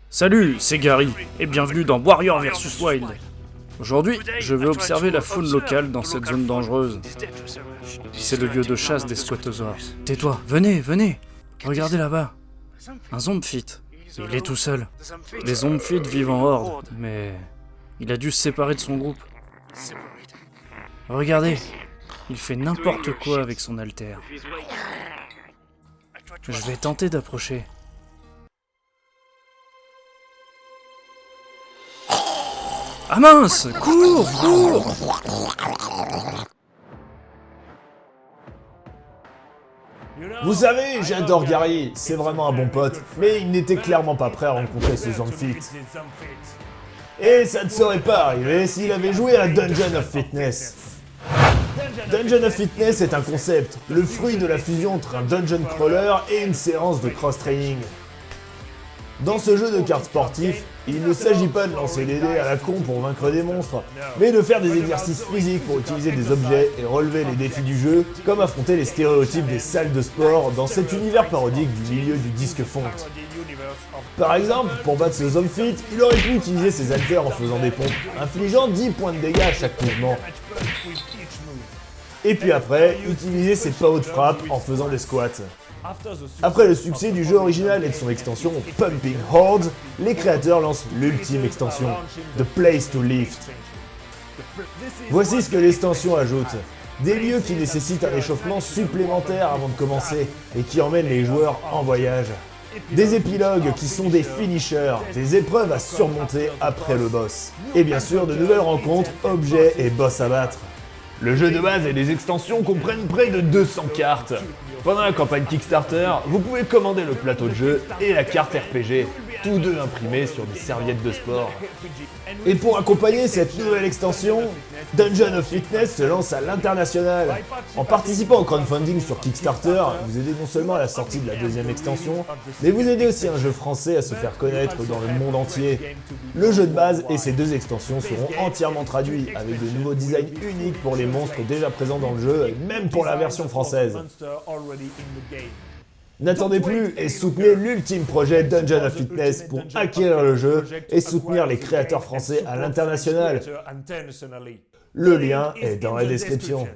Salut, c'est Gary, et bienvenue dans Warrior vs Wild. Aujourd'hui, je vais observer la faune locale dans cette zone dangereuse. C'est le lieu de chasse des squatosaures. Tais-toi, venez, regardez là-bas. Un zombfit. Il est tout seul. Les zombfits vivent en horde, mais il a dû se séparer de son groupe. Regardez, il fait n'importe quoi avec son haltère. Je vais tenter d'approcher. Ah mince! Cours! Vous savez, j'adore Gary, c'est vraiment un bon pote, mais il n'était clairement pas prêt à rencontrer ce Zombfit. Et ça ne serait pas arrivé s'il avait joué à Dungeon of Fitness. Dungeon of Fitness est un concept, le fruit de la fusion entre un dungeon crawler et une séance de cross-training. Dans ce jeu de cartes sportif, il ne s'agit pas de lancer des dés à la con pour vaincre des monstres, mais de faire des exercices physiques pour utiliser des objets et relever les défis du jeu, comme affronter les stéréotypes des salles de sport dans cet univers parodique du milieu du disque fonte. Par exemple, pour battre ce Zombfit, il aurait pu utiliser ses haltères en faisant des pompes, infligeant 10 points de dégâts à chaque mouvement. Et puis après, utiliser ses PAO de frappe en faisant des squats. Après le succès du jeu original et de son extension Pumping Horde, les créateurs lancent l'ultime extension, The Place to Lift. Voici ce que l'extension ajoute. Des lieux qui nécessitent un échauffement supplémentaire avant de commencer et qui emmènent les joueurs en voyage. Des épilogues qui sont des finishers, des épreuves à surmonter après le boss. Et bien sûr, de nouvelles rencontres, objets et boss à battre. Le jeu de base et les extensions comprennent près de 200 cartes. Pendant la campagne Kickstarter, vous pouvez commander le plateau de jeu et la carte RPG, tous deux imprimés sur des serviettes de sport. Et pour accompagner cette nouvelle extension, Dungeon of Fitness se lance à l'international. En participant au crowdfunding sur Kickstarter, vous aidez non seulement à la sortie de la deuxième extension, mais vous aidez aussi un jeu français à se faire connaître dans le monde entier. Le jeu de base et ses deux extensions seront entièrement traduits, avec de nouveaux designs uniques pour les monstres déjà présents dans le jeu, et même pour la version française. N'attendez plus et soutenez l'ultime projet Dungeon of Fitness pour acquérir le jeu et soutenir les créateurs français à l'international. Le lien est dans la description.